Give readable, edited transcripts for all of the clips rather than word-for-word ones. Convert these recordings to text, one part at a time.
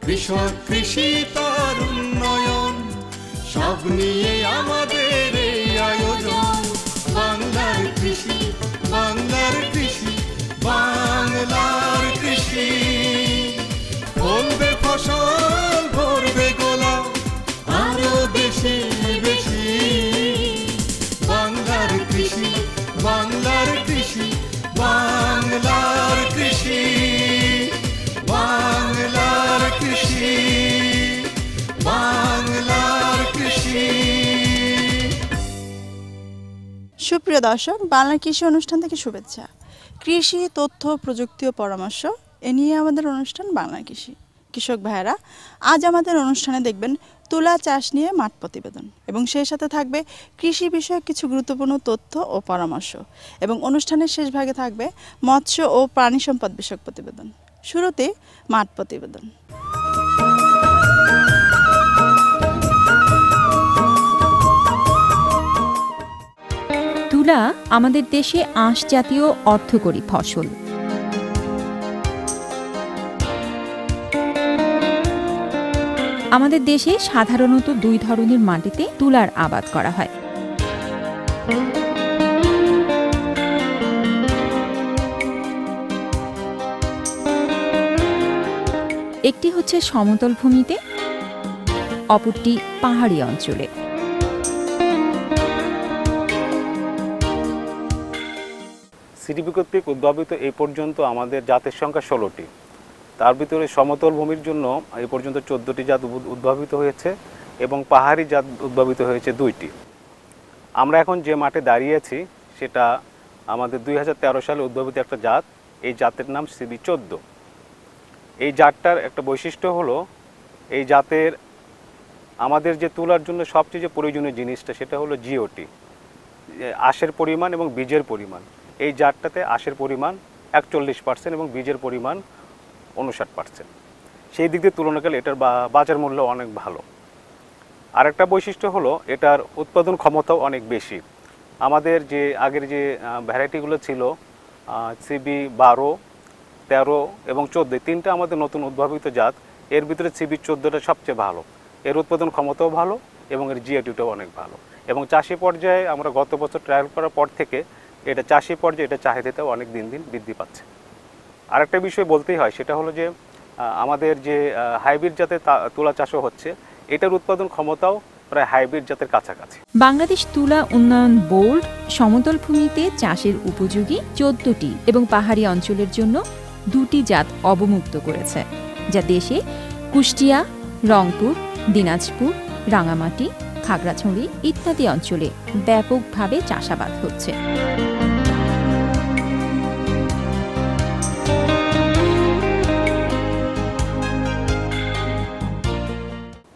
কৃষক কৃষি তার উন্নয়ন, সব নিয়ে আমাদের এই আয়োজন। বাংলার কৃষি, বাংলার কৃষি, বাংলার কৃষি। ফলবে ফসল, ভরবে গোলা, আরো বেশি বেশি। বাংলার কৃষি, বাংলার কৃষি, বাংলার কৃষি, বাংলার কৃষি, বাংলার কৃষি। সুপ্রিয় দর্শক, বাংলা কৃষি অনুষ্ঠান থেকে শুভেচ্ছা। কৃষি, তথ্য, প্রযুক্তি ও পরামর্শ এ নিয়ে আমাদের অনুষ্ঠান বাংলা কৃষি। কৃষক ভাইয়েরা, আজ আমাদের অনুষ্ঠানে দেখবেন তুলা চাষ নিয়ে মাঠ প্রতিবেদন, এবং সেই সাথে থাকবে কৃষি বিষয়ক কিছু গুরুত্বপূর্ণ তথ্য ও পরামর্শ, এবং অনুষ্ঠানের শেষ ভাগে থাকবে মৎস্য ও প্রাণী সম্পদ বিষয়ক প্রতিবেদন। শুরুতে মাঠ প্রতিবেদন। তুলা আমাদের দেশে আঁশ জাতীয় অর্থকরী ফসল। আমাদের দেশে সাধারণত দুই ধরনের মাটিতে তুলার আবাদ করা হয়। একটি হচ্ছে সমতল ভূমিতে, অপরটি পাহাড়ি অঞ্চলে। সিডিপি কর্তৃক উদ্ভাবিত এই পর্যন্ত আমাদের জাতের সংখ্যা 16টি। তার ভিতরে সমতল ভূমির জন্য এই পর্যন্ত 14টি জাত উদ্ভাবিত হয়েছে এবং পাহাড়ি জাত উদ্ভাবিত হয়েছে 2টি। আমরা এখন যে মাঠে দাঁড়িয়ে আছি সেটা আমাদের 2013 সালে উদ্ভাবিত একটা জাত। এই জাতের নাম CB14। এই জাতটার একটা বৈশিষ্ট্য হলো, এই জাতের আমাদের যে তুলার জন্য সবচেয়ে যে প্রয়োজনীয় জিনিসটা সেটা হলো জিওটি, আঁশের পরিমাণ এবং বীজের পরিমাণ। এই জাতটাতে আঁশের পরিমাণ 41% এবং বীজের পরিমাণ 59%। সেই দিক দিয়ে তুলনাকালে এটার বাজার মূল্য অনেক ভালো। আরেকটা বৈশিষ্ট্য হলো এটার উৎপাদন ক্ষমতাও অনেক বেশি। আমাদের যে আগের যে ভ্যারাইটিগুলো ছিল CB12, 13 এবং 14, তিনটা আমাদের নতুন উদ্ভাবিত জাত। এর ভিতরে CB14টা সবচেয়ে ভালো। এর উৎপাদন ক্ষমতাও ভালো এবং এর জিআইটিটাও অনেক ভালো। এবং চাষি পর্যায়ে আমরা গত বছর ট্রায়াল করার পর থেকে এটা চাষি পর্যায়ে এটা চাহিদাটাও অনেক দিন দিন বৃদ্ধি পাচ্ছে। আরেকটা বিষয় বলতেই হয়, সেটা হলো যে আমাদের যে হাইব্রিড জাতের তুলা চাষও হচ্ছে, এটার উৎপাদন ক্ষমতাও প্রায় হাইব্রিড জাতের কাছাকাছি। বাংলাদেশ তুলা উন্নয়ন বোর্ড সমতল ভূমিতে চাষের উপযোগী 14টি এবং পাহাড়ি অঞ্চলের জন্য 2টি জাত অবমুক্ত করেছে, যা দেশে কুষ্টিয়া, রংপুর, দিনাজপুর, রাঙামাটি, খাগড়াছড়ি ইত্যাদি অঞ্চলে ব্যাপকভাবে চাষাবাদ হচ্ছে।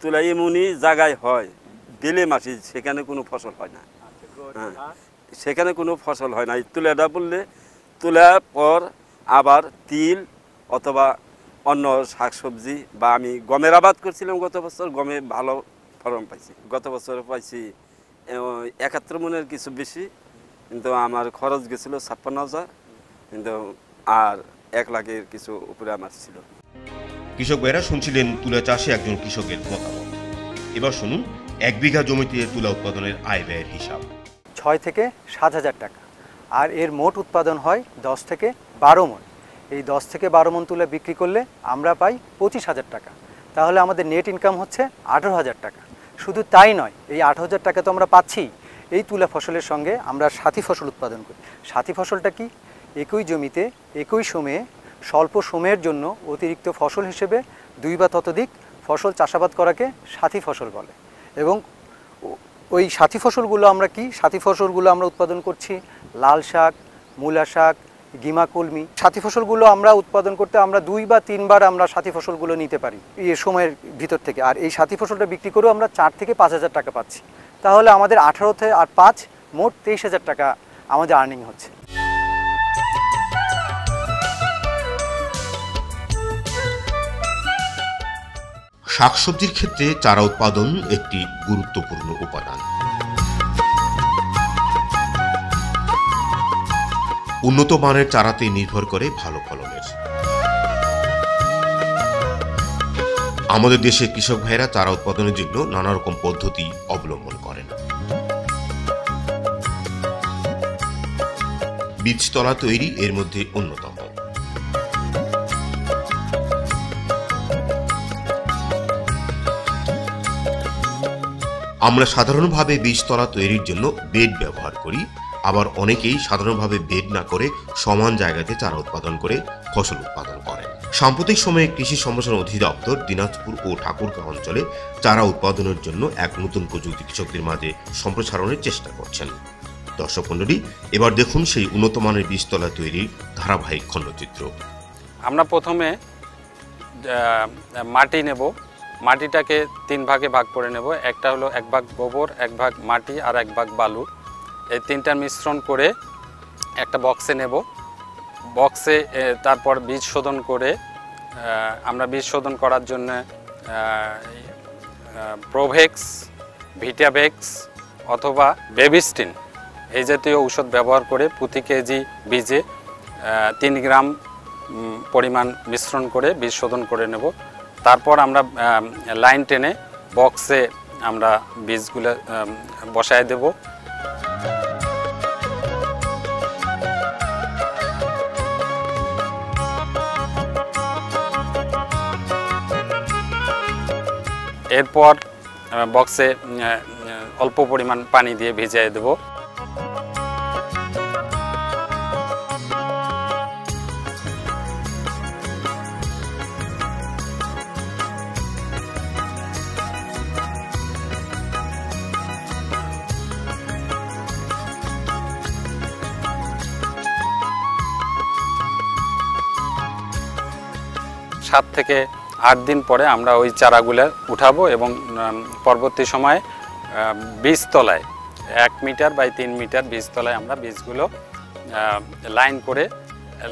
তুলা এমনই জায়গায় হয়, বেলে মাটি, সেখানে কোনো ফসল হয় না। সেখানে কোনো ফসল হয় না। এই তুলাটা বললে তোলার পর আবার তিল অথবা অন্য শাকসবজি, বা আমি গমের আবাদ করছিলাম গত বছর, গমে ভালো ফলন পাইছি। গত বছর পাইছি 71 মনের কিছু বেশি, কিন্তু আমার খরচ গেছিলো 56,000, কিন্তু আর 1 লাখের কিছু উপরে আমার ছিল। কৃষক ভাইরা শুনছিলেন তুলা চাষে একজন কৃষকের মতামত। এবার শুনুন 1 বিঘা জমিতে তুলা উৎপাদনের আয় ব্যয়ের হিসাব। 6 থেকে 7,000 টাকা, আর এর মোট উৎপাদন হয় 10 থেকে 12 মণ। এই 10 থেকে 12 মণ তুলা বিক্রি করলে আমরা পাই 25,000 টাকা। তাহলে আমাদের নেট ইনকাম হচ্ছে 18,000 টাকা। শুধু তাই নয়, এই 8,000 টাকা তো আমরা পাচ্ছি। এই তুলা ফসলের সঙ্গে আমরা সাথী ফসল উৎপাদন করি। সাথী ফসলটা কি? একই জমিতে একই সময়ে স্বল্প সময়ের জন্য অতিরিক্ত ফসল হিসেবে 2 বা ততোধিক ফসল চাষাবাদ করাকে সাথী ফসল বলে। এবং ওই সাথী ফসলগুলো আমরা কি? সাথী ফসলগুলো আমরা উৎপাদন করছি লাল শাক, মূলা শাক, গিমা কলমি। সাথী ফসলগুলো আমরা উৎপাদন করতে আমরা 2 বা 3 বার আমরা সাথী ফসলগুলো নিতে পারি এই সময়ের ভিতর থেকে। আর এই সাথী ফসলটা বিক্রি করেও আমরা 4 থেকে 5,000 টাকা পাচ্ছি। তাহলে আমাদের 18 থেকে 5 মোট 23,000 টাকা আমাদের আর্নিং হচ্ছে। শাকসবজির ক্ষেত্রে চারা উৎপাদন একটি গুরুত্বপূর্ণ উপাদান। উন্নত মানের চারাতে নির্ভর করে ভালো ফলনের। আমাদের দেশের কৃষক ভাইয়েরা চারা উৎপাদনের জন্য নানা রকম পদ্ধতি অবলম্বন করেন। বীজতলা তৈরি এর মধ্যে অন্যতম। আমরা সাধারণভাবে বীজতলা তৈরির জন্য বেড ব্যবহার করি, আবার অনেকেই সাধারণভাবে বেড না করে সমান জায়গাতে চারা উৎপাদন করে ফসল উৎপাদন করেন। সাম্প্রতিক সময়ে কৃষি সম্প্রসারণ অধিদপ্তর দিনাজপুর ও ঠাকুরগাঁও অঞ্চলে চারা উৎপাদনের জন্য এক নতুন প্রযুক্তি কৃষকদের মাঝে সম্প্রসারণের চেষ্টা করছেন। দর্শক মণ্ডলী, এবার দেখুন সেই উন্নত মানের বীজতলা তৈরির ধারাবাহিক খণ্ডচিত্র। আমরা প্রথমে মাটি নেব, মাটিটাকে 3 ভাগে ভাগ করে নেব। একটা হলো 1 ভাগ গোবর, 1 ভাগ মাটি আর 1 ভাগ বালু। এই 3টার মিশ্রণ করে একটা বক্সে নেব। বক্সে তারপর বীজ শোধন করে আমরা বীজ শোধন করার জন্য প্রোভেক্স, ভিটাভেক্স অথবা বেবিস্টিন এই জাতীয় ঔষধ ব্যবহার করে প্রতি কেজি বীজে 3 গ্রাম পরিমাণ মিশ্রণ করে বীজ শোধন করে নেব। তারপর আমরা লাইন টেনে বক্সে আমরা বীজগুলো বসায় দেব। এরপর বক্সে অল্প পরিমাণ পানি দিয়ে ভিজিয়ে দেব। সাত থেকে 8 দিন পরে আমরা ওই চারাগুলো উঠাবো এবং পরবর্তী সময়ে বীজতলায় 1 মিটার বাই 3 মিটার বীজতলায় আমরা বীজগুলো লাইন করে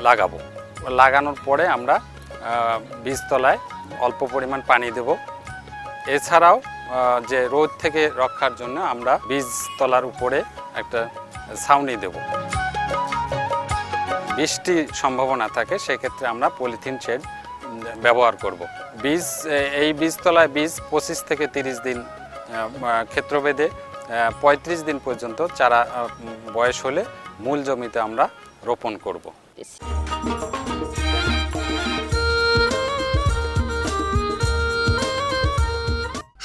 লাগাবো। লাগানোর পরে আমরা বীজতলায় অল্প পরিমাণ পানি দেব। এছাড়াও যে রোদ থেকে রক্ষার জন্য আমরা বীজতলার উপরে একটা ছাউনি দেব। বৃষ্টির সম্ভাবনা থাকে, সেক্ষেত্রে আমরা পলিথিন শেড ব্যবহার করব। এই বীজতলায় বীজ 25 থেকে 30 দিন ক্ষেত্রভেদে 35 দিন পর্যন্ত চারা বয়স হলে মূল জমিতে আমরা রোপণ করব।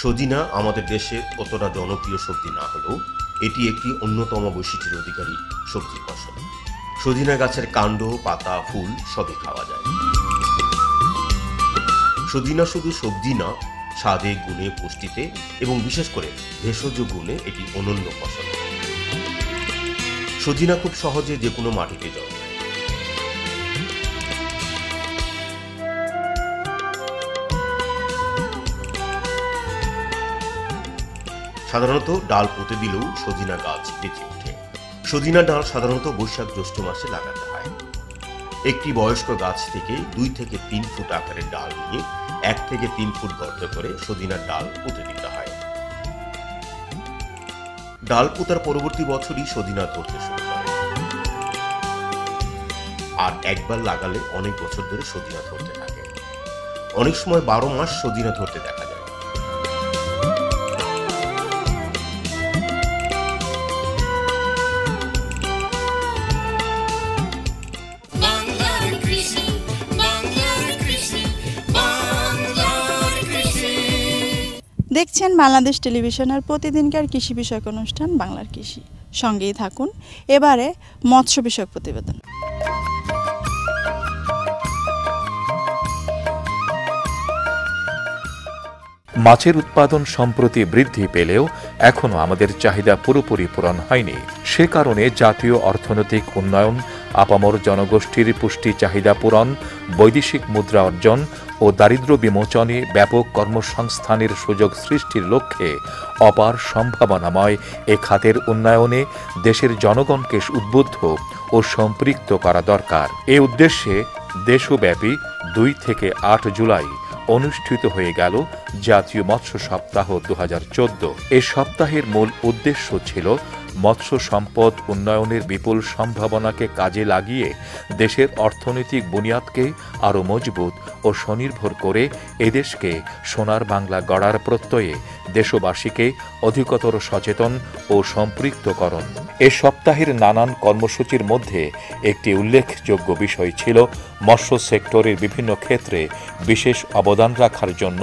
সজিনা আমাদের দেশে অতটা জনপ্রিয় সবজি না হলেও এটি একটি অন্যতম বৈশিষ্ট্যের অধিকারী সবজি ফসল। সজিনা গাছের কাণ্ড, পাতা, ফুল সবই খাওয়া যায়। সজিনা শুধু সবজি না, স্বাদে, গুণে, পুষ্টিতে এবং বিশেষ করে ভেষজ গুণে এটি অনন্য ফসল। সজিনা খুব সহজে যে কোনো মাটিতে জন্মায়। সাধারণত ডাল পুঁতে দিলেও সজিনা গাছ বেঁচে ওঠে। সজিনা ডাল সাধারণত বৈশাখ জ্যৈষ্ঠ মাসে লাগাতে হয়। একটি বয়স্ক গাছ থেকে 2 থেকে 3 ফুট আকারের ডাল নিয়ে 1 থেকে 3 ফুট গর্ত করে সজিনার ডাল পুঁতে দিতে হয়। ডাল পোতার পরবর্তী বছরই সজিনা ধরতে শুরু করে, আর একবার লাগালে অনেক বছর ধরে সজিনা ধরতে থাকে। অনেক সময় 12 মাস সজিনা ধরতে দেখা যায়। দেখছেন বাংলাদেশ টেলিভিশনের প্রতিদিনকার কৃষি বিষয়ক অনুষ্ঠান বাংলার কৃষি। সঙ্গেই থাকুন। এবারে মৎস্য বিষয়ক প্রতিবেদন। মাছের উৎপাদন সম্প্রতি বৃদ্ধি পেলেও এখনো আমাদের চাহিদা পুরোপুরি পূরণ হয়নি। সে কারণে জাতীয় অর্থনৈতিক উন্নয়ন, আপামর জনগোষ্ঠীর পুষ্টি চাহিদা পূরণ, বৈদেশিক মুদ্রা অর্জন ও দারিদ্র্য বিমোচনে ব্যাপক কর্মসংস্থানের সুযোগ সৃষ্টির লক্ষ্যে অপার সম্ভাবনাময় এ খাতের উন্নয়নে দেশের জনগণকে উদ্বুদ্ধ ও সম্পৃক্ত করা দরকার। এ উদ্দেশ্যে দেশব্যাপী 2 থেকে 8 জুলাই অনুষ্ঠিত হয়ে গেল জাতীয় মৎস্য সপ্তাহ 2014। এ সপ্তাহের মূল উদ্দেশ্য ছিল মৎস্য সম্পদ উন্নয়নের বিপুল সম্ভাবনাকে কাজে লাগিয়ে দেশের অর্থনৈতিক বুনিয়াদকে আরও মজবুত ও স্বনির্ভর করে এদেশকে সোনার বাংলা গড়ার প্রত্যয়ে দেশবাসীকে অধিকতর সচেতন ও সম্পৃক্তকরণ। এ সপ্তাহের নানান কর্মসূচির মধ্যে একটি উল্লেখযোগ্য বিষয় ছিল মৎস্য সেক্টরের বিভিন্ন ক্ষেত্রে বিশেষ অবদান রাখার জন্য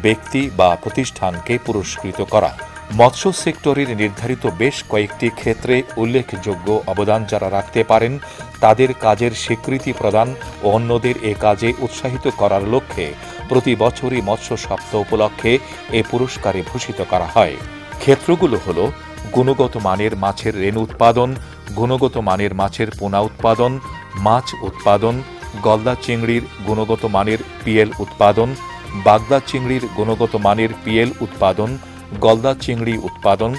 ব্যক্তি বা প্রতিষ্ঠানকে পুরস্কৃত করা। মৎস্য সেক্টরের নির্ধারিত বেশ কয়েকটি ক্ষেত্রে উল্লেখযোগ্য অবদান যারা রাখতে পারেন তাদের কাজের স্বীকৃতি প্রদান ও অন্যদের এ কাজে উৎসাহিত করার লক্ষ্যে প্রতি বছরই মৎস্য সপ্তাহ উপলক্ষে এ পুরস্কারে ভূষিত করা হয়। ক্ষেত্রগুলো হল গুণগত মানের মাছের রেণু উৎপাদন, গুণগত মানের মাছের পোনা উৎপাদন, মাছ উৎপাদন, গলদা চিংড়ির গুণগত মানের পিএল উৎপাদন, বাগদা চিংড়ির গুণগত মানের পিএল উৎপাদন, গলদা চিংড়ি উৎপাদন,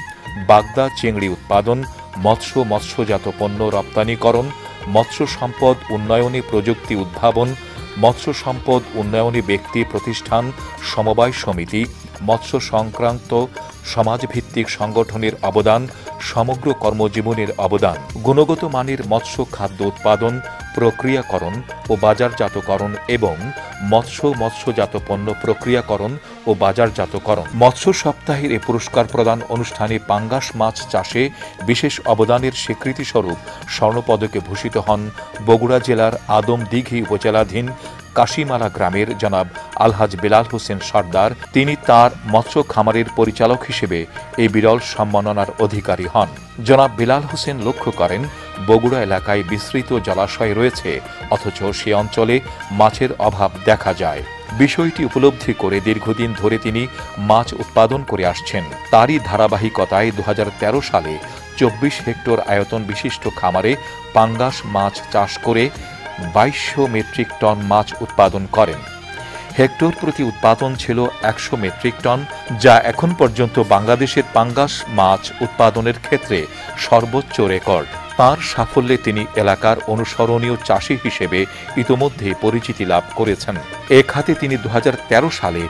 বাগদা চিংড়ি উৎপাদন, মৎস্যজাত পণ্য রপ্তানিকরণ, মৎস্য সম্পদ উন্নয়নে প্রযুক্তি উদ্ভাবন, মৎস্য সম্পদ উন্নয়নে ব্যক্তি প্রতিষ্ঠান সমবায় সমিতি, মৎস্য সংক্রান্ত সমাজভিত্তিক সংগঠনের অবদান, সমগ্র কর্মজীবনের অবদান, গুণগত মানের মৎস্য খাদ্য উৎপাদন, প্রক্রিয়াকরণ ও বাজারজাতকরণ এবং মৎস্যজাত পণ্য প্রক্রিয়াকরণ ও বাজারজাতকরণ। মৎস্য সপ্তাহের এ পুরস্কার প্রদান অনুষ্ঠানে পাঙ্গাস মাছ চাষে বিশেষ অবদানের স্বীকৃতিস্বরূপ স্বর্ণপদকে ভূষিত হন বগুড়া জেলার আদমদিঘি উপজেলাধীন কাশিমালা গ্রামের জনাব আলহাজ বেলাল হোসেন সর্দার। তিনি তার মৎস্য খামারের পরিচালক হিসেবে এই বিরল সম্মাননার অধিকারী হন। জনাব বেলাল হোসেন লক্ষ্য করেন বগুড়া এলাকায় বিস্তৃত জলাশয় রয়েছে, অথচ সে অঞ্চলে মাছের অভাব দেখা যায়। বিষয়টি উপলব্ধি করে দীর্ঘদিন ধরে তিনি মাছ উৎপাদন করে আসছেন। তারই ধারাবাহিকতায় 2013 সালে 24 হেক্টর আয়তন বিশিষ্ট খামারে পাঙ্গাস মাছ চাষ করে 2200 মেট্রিক টন মাছ উৎপাদন করেন। হেক্টর প্রতি উৎপাদন ছিল 100 মেট্রিক টন, যা এখন পর্যন্ত বাংলাদেশের পাঙ্গাস মাছ উৎপাদনের ক্ষেত্রে সর্বোচ্চ রেকর্ড। তার সাফল্যে তিনি এলাকার অনুসরণীয় চাষি হিসেবে ইতোমধ্যে পরিচিতি লাভ করেছেন। এ খাতে তিনি 2013 সালে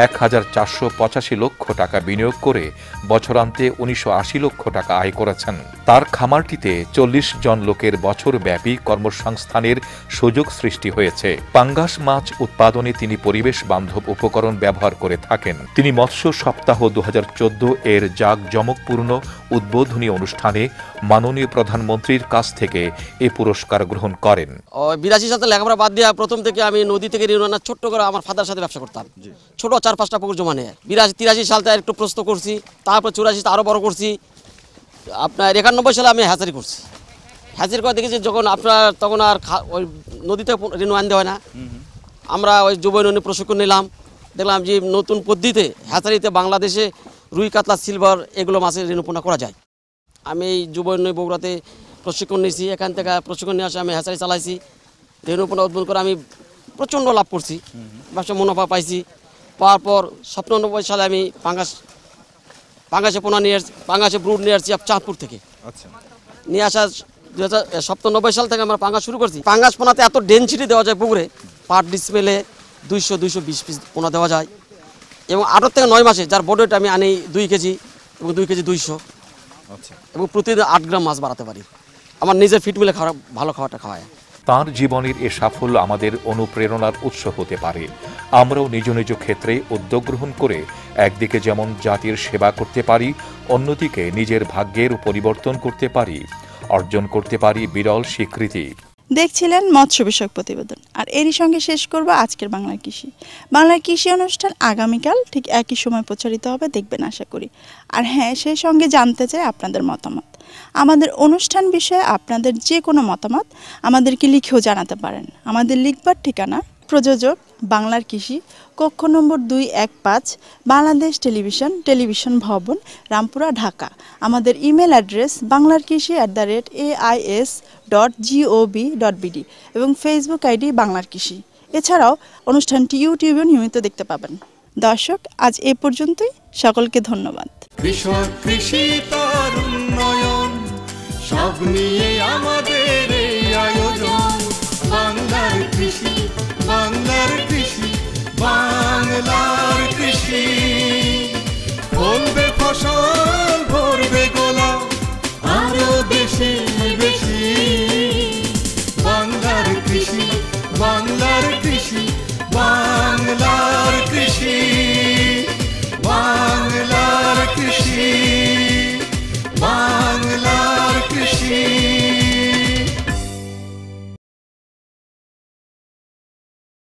1485 লক্ষ টাকা বিনিয়োগ করে বছরান্তে 1980 লক্ষ টাকা আয় করেছেন। তার খামারটিতে 40 জন লোকের বছরব্যাপী কর্মসংস্থানের সুযোগ সৃষ্টি হয়েছে। পাঙ্গাস মাছ উৎপাদনে তিনি পরিবেশ বান্ধব উপকরণ ব্যবহার করে থাকেন। তিনি মৎস্য সপ্তাহ 2014 এর জাঁকজমকপূর্ণ উদ্বোধনী অনুষ্ঠানে মাননীয় প্রধানমন্ত্রীর কাছ থেকে এ পুরস্কার গ্রহণ করেন। 82 সালে লেখাপড়া বাদ দিয়ে প্রথম থেকে আমি নদী থেকে ঋণ ছোট্ট করে আমার ফাদার সাথে ব্যবসা করতাম। ছোট 4-5টা পুকুর জমা নিয়ে 83 সালতে একটু প্রস্ত করছি, তারপর 84 আরও বড় করছি। আপনার 91 সালে আমি হ্যাচারি করছি। হ্যাচারি করে দেখেছি যখন আপনার তখন আর ওই নদীতে ঋণ আনতে হয় না। আমরা ওই যুব উন্নয়নে প্রশিক্ষণ নিলাম, দেখলাম যে নতুন পদ্ধতিতে হ্যাচারিতে বাংলাদেশে রুই, কাতলা, সিলভার এগুলো মাছের ঋণপূর্ণ করা যায়। আমি এই যুব উন্নয়ন বগুড়াতে প্রশিক্ষণ নিয়েছি। এখান থেকে প্রশিক্ষণ নিয়ে আসে আমি হ্যাচারি চালাইছি। ঋণপূর্ণ উদ্বোধন করে আমি প্রচণ্ড লাভ করছি, ব্যবসা মুনাফা পাইছি। পাওয়ার পর 97 সালে আমি পাঙ্গাসে পোনা নিয়ে আসছি, পাঙ্গাসে ব্রুড নিয়ে আসছি চাঁদপুর থেকে। আচ্ছা, নিয়ে আসা 97 সাল থেকে আমরা পাঙ্গাস শুরু করছি। পাঙ্গাস পোনাতে এত ডেনসিটি দেওয়া যায় পুকুরে, পার ডিসপ্লে 200-220 পিস পোনা দেওয়া যায় এবং 8 থেকে 9 মাসে যার বডি ওয়েট আমি আনি 2 কেজি এবং 2 কেজি 200। আচ্ছা, এবং প্রতিদিন 8 গ্রাম মাছ বাড়াতে পারি। আমার নিজের ফিট মিলে ভালো খাওয়াটা খাওয়ায়। তাঁর জীবনের এ সাফল্য আমাদের অনুপ্রেরণার উৎস হতে পারে। আমরাও নিজ নিজ ক্ষেত্রে উদ্যোগ গ্রহণ করে একদিকে যেমন জাতির সেবা করতে পারি, অন্যদিকে নিজের ভাগ্যের পরিবর্তন করতে পারি, অর্জন করতে পারি বিরল স্বীকৃতি। দেখছিলেন মৎস্য বিষয়ক প্রতিবেদন, আর এরই সঙ্গে শেষ করব আজকের বাংলার কৃষি। বাংলার কৃষি অনুষ্ঠান আগামীকাল ঠিক একই সময় প্রচারিত হবে, দেখবেন আশা করি। আর হ্যাঁ, সেই সঙ্গে জানতে চাই আপনাদের মতামত। আমাদের অনুষ্ঠান বিষয়ে আপনাদের যে কোনো মতামত আমাদেরকে লিখেও জানাতে পারেন। আমাদের লিখবার ঠিকানা প্রযোজক বাংলার কৃষি, কক্ষ নম্বর 215, বাংলাদেশ টেলিভিশন ভবন, রামপুরা, ঢাকা। আমাদের ইমেল অ্যাড্রেস banglarkishi@ais.gov.bd এবং ফেসবুক আইডি বাংলার কৃষি। এছাড়াও অনুষ্ঠানটি ইউটিউবেও নিয়মিত দেখতে পাবেন। দর্শক, আজ এ পর্যন্তই। সকলকে ধন্যবাদ। কৃষক, কৃষি তার উন্নয়ন, সব নিয়ে আমাদের এই আয়োজন। বাংলার কৃষি, বাংলার কৃষি, বাংলার